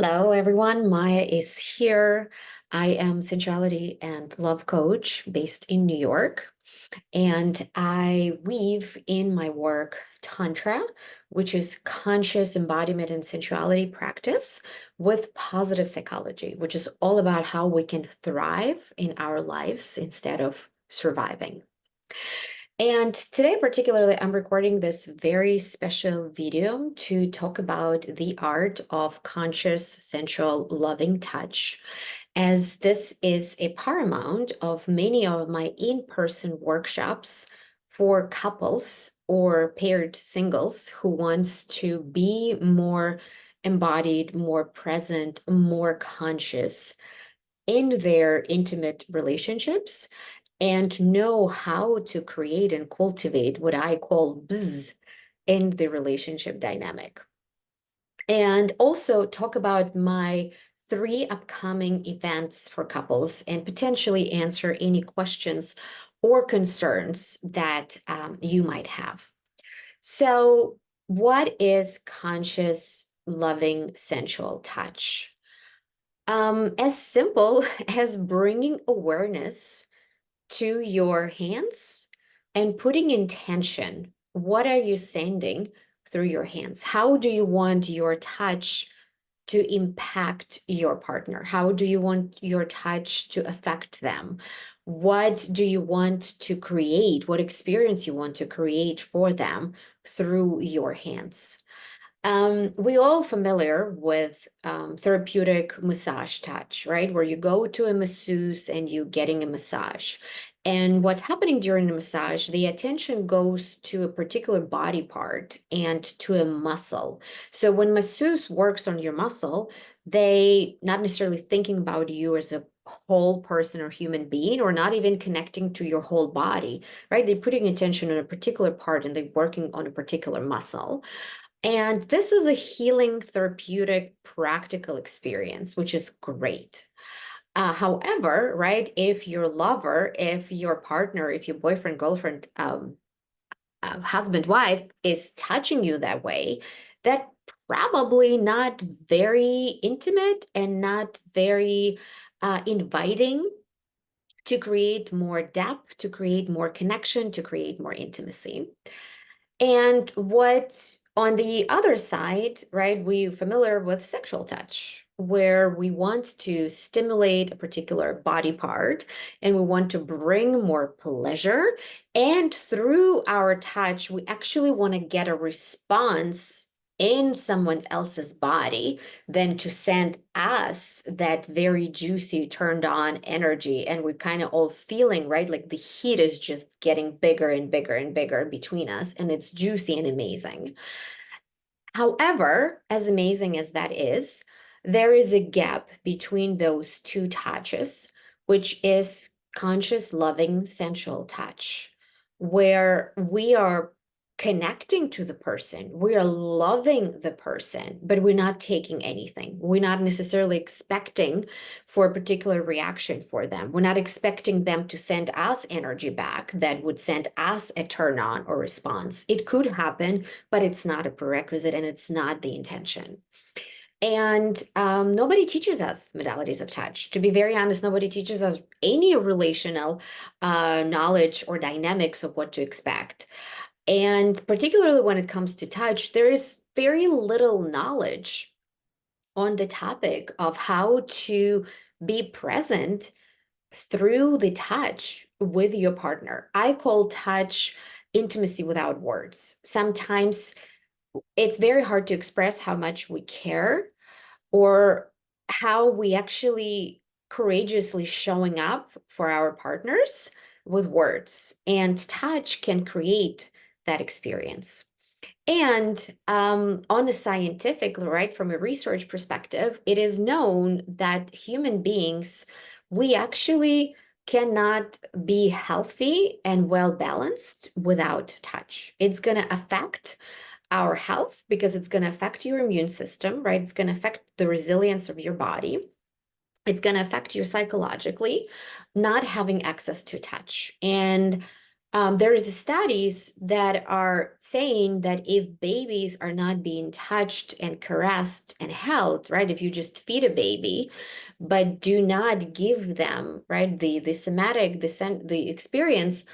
Hello, everyone. Maya is here. I am sensuality and love coach based in New York, and I weave in my work Tantra, which is conscious embodiment and sensuality practice, with positive psychology, which is all about how we can thrive in our lives instead of surviving. And today, particularly, I'm recording this very special video to talk about the art of conscious, sensual, loving touch, as this is a paramount of many of my in-person workshops for couples or paired singles who wants to be more embodied, more present, more conscious in their intimate relationships and know how to create and cultivate what I call buzz in the relationship dynamic. And also talk about my three upcoming events for couples and potentially answer any questions or concerns that you might have. So, what is conscious, loving, sensual touch? As simple as bringing awareness to your hands and putting intention. What are you sending through your hands? How do you want your touch to impact your partner? How do you want your touch to affect them? What do you want to create? What experience you want to create for them through your hands? We all familiar with therapeutic massage touch, right? Where you go to a masseuse and you getting a massage. And what's happening during the massage, the attention goes to a particular body part and to a muscle. So when masseuse works on your muscle, they not necessarily thinking about you as a whole person or human being, or not even connecting to your whole body, right? They're putting attention on a particular part and they're working on a particular muscle. And this is a healing, therapeutic, practical experience, which is great. However, right, if your lover, if your partner, if your boyfriend, girlfriend, husband, wife is touching you that way, that probably not very intimate and not very inviting to create more depth, to create more connection, to create more intimacy. And what on the other side, right, we're familiar with sexual touch, where we want to stimulate a particular body part and we want to bring more pleasure. And through our touch, we actually want to get a response in someone else's body than to send us that very juicy turned on energy, and we're kind of all feeling right like the heat is just getting bigger and bigger and bigger between us, and it's juicy and amazing. However, as amazing as that is, there is a gap between those two touches, which is conscious, loving, sensual touch, where we are connecting to the person, we are loving the person, but we're not taking anything. We're not necessarily expecting for a particular reaction for them. We're not expecting them to send us energy back that would send us a turn on or response. It could happen, but it's not a prerequisite and it's not the intention. And nobody teaches us modalities of touch. To be very honest, nobody teaches us any relational knowledge or dynamics of what to expect. And particularly when it comes to touch, there is very little knowledge on the topic of how to be present through the touch with your partner. I call touch intimacy without words. Sometimes it's very hard to express how much we care or how we actually courageously showing up for our partners with words. And touch can create that experience. And on a scientific, right, from a research perspective, it is known that human beings, we actually cannot be healthy and well balanced without touch. It's going to affect our health because it's going to affect your immune system, right? It's going to affect the resilience of your body. It's going to affect you psychologically, not having access to touch. And There is studies that are saying that if babies are not being touched and caressed and held, right? If you just feed a baby, but do not give them, right, the somatic, the experience,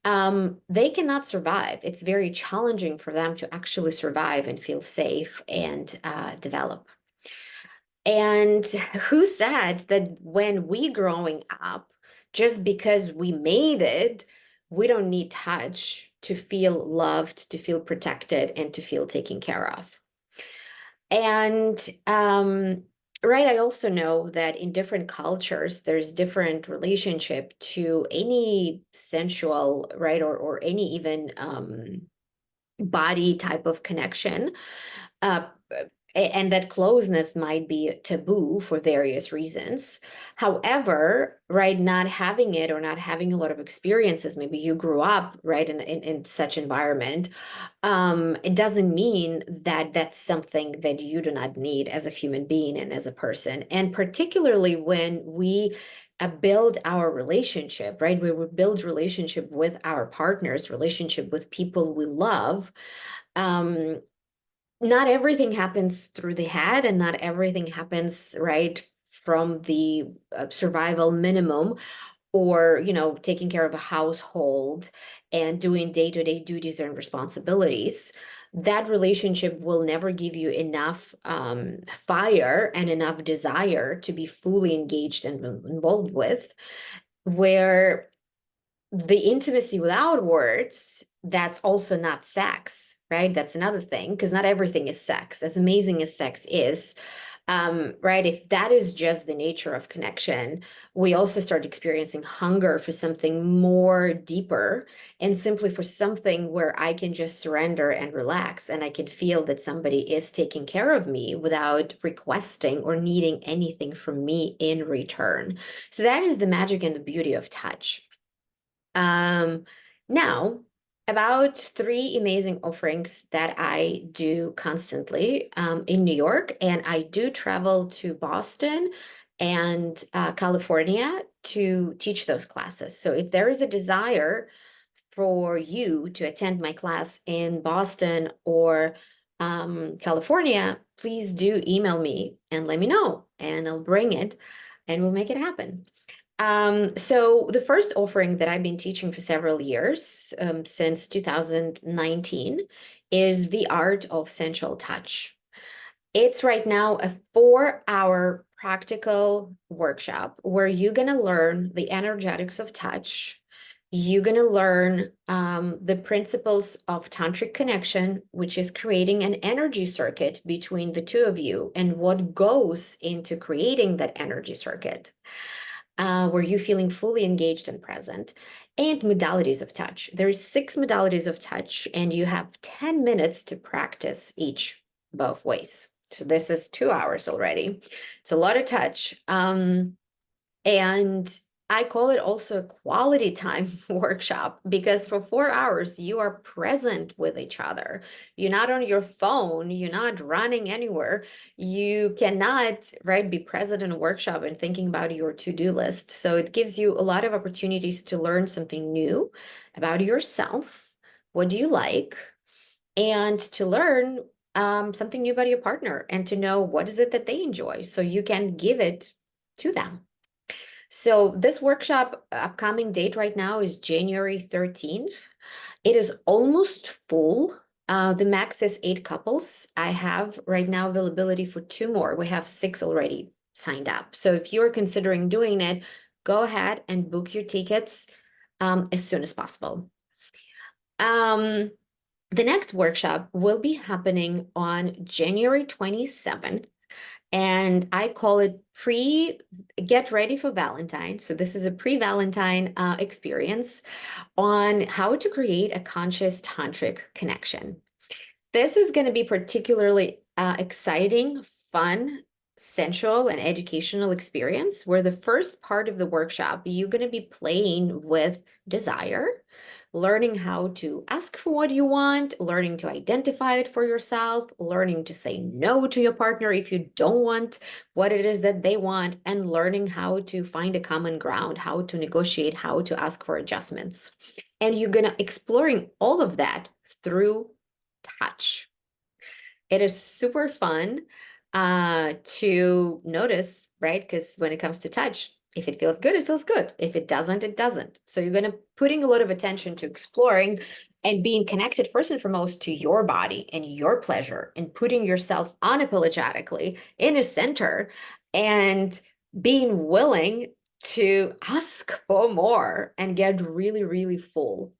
they cannot survive. It's very challenging for them to actually survive and feel safe and develop. And who said that when we growing up, just because we made it, we don't need touch to feel loved, to feel protected, and to feel taken care of? And right, I also know that in different cultures, there's different relationship to any sensual, right, or any even body type of connection. Uh, and that closeness might be taboo for various reasons. However, right, not having it or not having a lot of experiences, maybe you grew up, right, in such environment, it doesn't mean that that's something that you do not need as a human being and as a person. And particularly when we build our relationship, right, we build relationship with our partners, relationship with people we love, um, not everything happens through the head and not everything happens right from the survival minimum, or taking care of a household and doing day-to-day duties and responsibilities. That relationship will never give you enough fire and enough desire to be fully engaged and involved with, where the intimacy without words, that's also not sex, right? That's another thing, because not everything is sex, as amazing as sex is. Right? If that is just the nature of connection, we also start experiencing hunger for something more deeper, and simply for something where I can just surrender and relax, and I can feel that somebody is taking care of me without requesting or needing anything from me in return. So that is the magic and the beauty of touch. Um, Now, about three amazing offerings that I do constantly in New York, and I do travel to Boston and California to teach those classes. So if there is a desire for you to attend my class in Boston or California, please do email me and let me know, and I'll bring it and we'll make it happen. So the first offering that I've been teaching for several years, since 2019, is the art of sensual touch. It's right now a 4-hour practical workshop where you're going to learn the energetics of touch. You're going to learn the principles of tantric connection, which is creating an energy circuit between the two of you and what goes into creating that energy circuit, where you're feeling fully engaged and present, and modalities of touch. There's 6 modalities of touch, and you have 10 minutes to practice each both ways. So this is 2 hours already. It's a lot of touch. And I call it also a quality time workshop, because for 4 hours you are present with each other. You're not on your phone, you're not running anywhere. You cannot, right, be present in a workshop and thinking about your to-do list. So it gives you a lot of opportunities to learn something new about yourself. What do you like? And to learn something new about your partner, and to know what is it that they enjoy so you can give it to them. So this workshop upcoming date right now is January 13th. It is almost full. The max is 8 couples. I have right now availability for 2 more. We have 6 already signed up. So if you're considering doing it, go ahead and book your tickets as soon as possible. The next workshop will be happening on January 27th. And I call it Get Ready for Valentine. So this is a pre-Valentine experience on how to create a conscious tantric connection. This is going to be particularly exciting, fun, sensual, and educational experience, where the first part of the workshop, you're going to be playing with desire, learning how to ask for what you want, learning to identify it for yourself, learning to say no to your partner if you don't want what it is that they want, and learning how to find a common ground, how to negotiate, how to ask for adjustments. And you're gonna exploring all of that through touch. It is super fun to notice, right? Because when it comes to touch, if it feels good, it feels good. If it doesn't, it doesn't. So you're gonna putting a lot of attention to exploring and being connected first and foremost to your body and your pleasure and putting yourself unapologetically in a center and being willing to ask for more and get really, really full.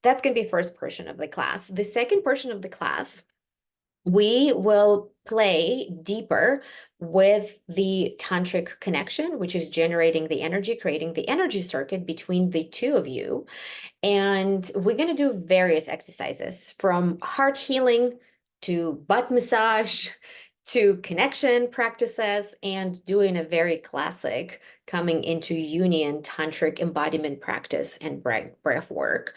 That's going to be first portion of the class. The second portion of the class, we will play deeper with the tantric connection, which is generating the energy, creating the energy circuit between the two of you. And we're going to do various exercises from heart healing to butt massage to connection practices and doing a very classic coming into union tantric embodiment practice and breath work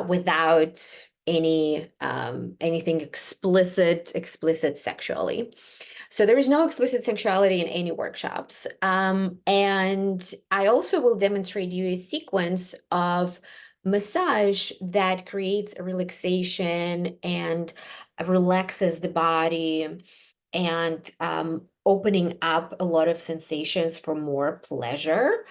without anything explicit sexually. So there is no explicit sexuality in any workshops. And I also will demonstrate you a sequence of massage that creates a relaxation and relaxes the body and opening up a lot of sensations for more pleasure.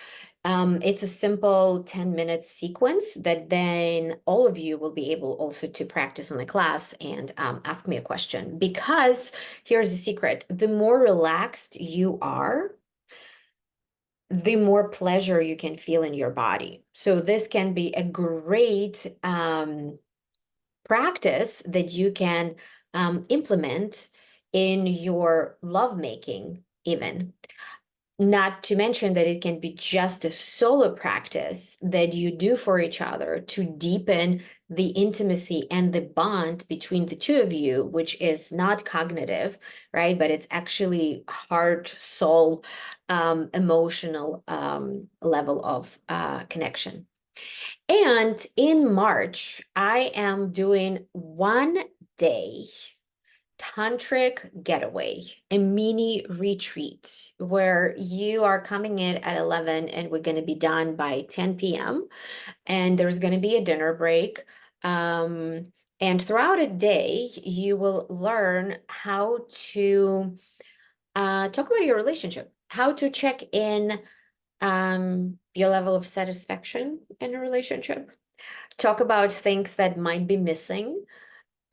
It's a simple 10-minute sequence that then all of you will be able also to practice in the class and ask me a question. Because here's the secret, the more relaxed you are, the more pleasure you can feel in your body. So this can be a great practice that you can implement in your lovemaking even. Not to mention that it can be just a solo practice that you do for each other to deepen the intimacy and the bond between the two of you, which is not cognitive, right? But it's actually heart, soul, emotional level of connection. And in March, I am doing 1 day tantric getaway, a mini retreat where you are coming in at 11 and we're going to be done by 10 p.m. And there's going to be a dinner break. And throughout a day, you will learn how to talk about your relationship, how to check in your level of satisfaction in a relationship, talk about things that might be missing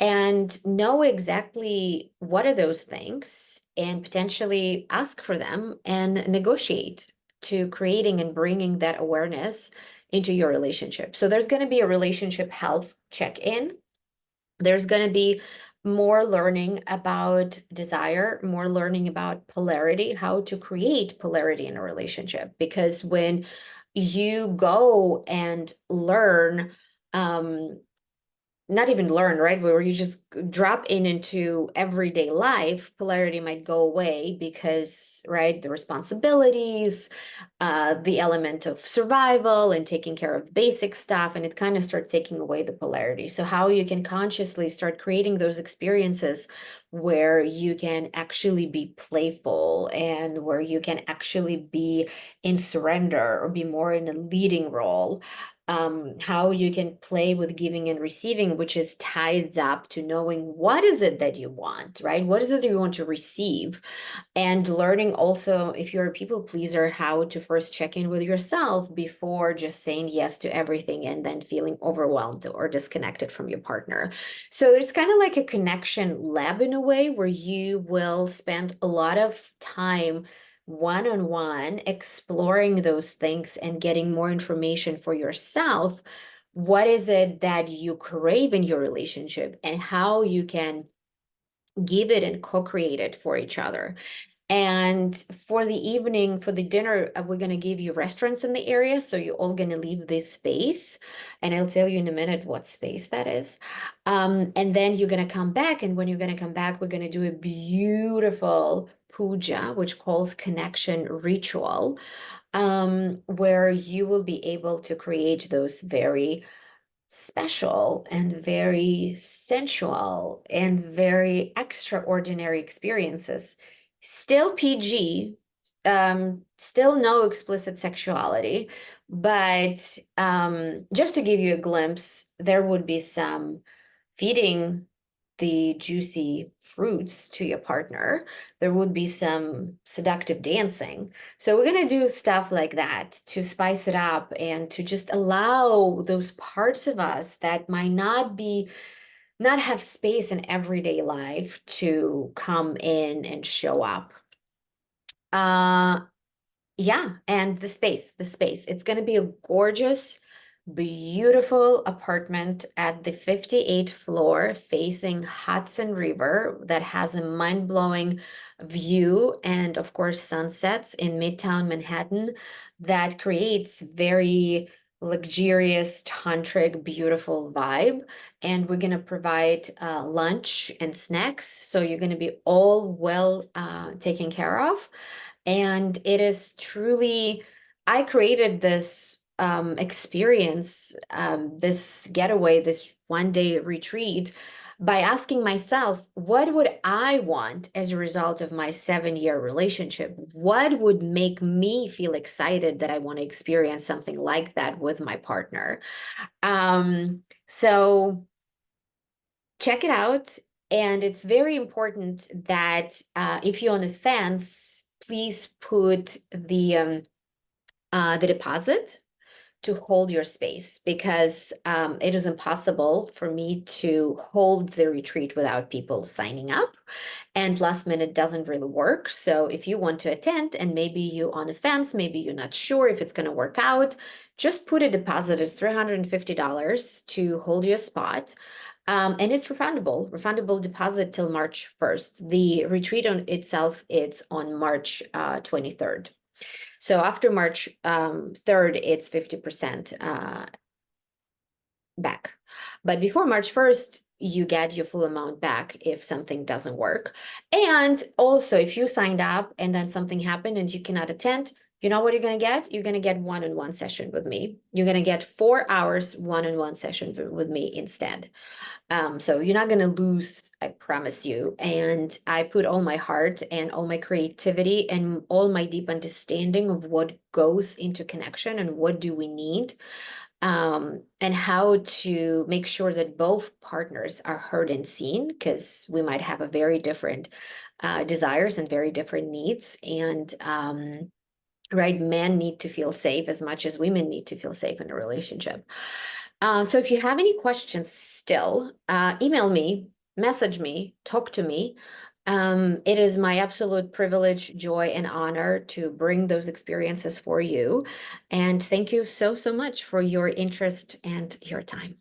and know exactly what are those things and potentially ask for them and negotiate to creating and bringing that awareness into your relationship. So there's going to be a relationship health check-in. There's going to be more learning about desire, more learning about polarity, how to create polarity in a relationship. Because when you go and learn not even learn, right? Where you just drop in into everyday life, polarity might go away because, right, the responsibilities, the element of survival and taking care of basic stuff, and it kind of starts taking away the polarity. So how you can consciously start creating those experiences where you can actually be playful and where you can actually be in surrender or be more in a leading role, how you can play with giving and receiving, which is tied up to knowing what is it that you want, right? What is it that you want to receive? And learning also, if you're a people pleaser, how to first check in with yourself before just saying yes to everything and then feeling overwhelmed or disconnected from your partner. So it's kind of like a connection lab in a way where you will spend a lot of time one-on-one exploring those things and getting more information for yourself. What is it that you crave in your relationship and how you can give it and co-create it for each other. And for the evening, for the dinner, we're going to give you restaurants in the area. So you're all going to leave this space. And I'll tell you in a minute what space that is. And then you're going to come back. And when you're going to come back, we're going to do a beautiful puja, which calls connection ritual, where you will be able to create those very special and very sensual and very extraordinary experiences. Still PG, Still no explicit sexuality, but just to give you a glimpse, there would be some feeding the juicy fruits to your partner. There would be some seductive dancing. So we're going to do stuff like that to spice it up and to just allow those parts of us that might not have space in everyday life to come in and show up. Uh, yeah, and the space. It's going to be a gorgeous, beautiful apartment at the 58th floor facing Hudson River that has a mind-blowing view and, of course, sunsets in Midtown Manhattan that creates very luxurious, tantric, beautiful vibe. And we're going to provide lunch and snacks. So you're going to be all well taken care of. And it is truly, I created this experience, this getaway, this 1 day retreat by asking myself, what would I want as a result of my 7 year relationship? What would make me feel excited that I want to experience something like that with my partner? So check it out. And it's very important that if you're on the fence, please put the deposit to hold your space because it is impossible for me to hold the retreat without people signing up. And last minute doesn't really work. So if you want to attend and maybe you're on the fence, maybe you're not sure if it's going to work out, just put a deposit of $350 to hold your spot. And it's refundable deposit till March 1st. The retreat on itself, it's on March 23rd. So after March 3rd, it's 50% back. But before March 1st, you get your full amount back if something doesn't work. And also, if you signed up and then something happened and you cannot attend, you know what you're going to get? You're going to get one-on-one session with me. You're going to get 4 hours one-on-one session with me instead. So you're not going to lose, I promise you. And I put all my heart and all my creativity and all my deep understanding of what goes into connection and what do we need, and how to make sure that both partners are heard and seen, because we might have a very different desires and very different needs. And right, men need to feel safe as much as women need to feel safe in a relationship. So if you have any questions still, email me, message me, talk to me. It is my absolute privilege, joy, and honor to bring those experiences for you. And thank you so, so much for your interest and your time.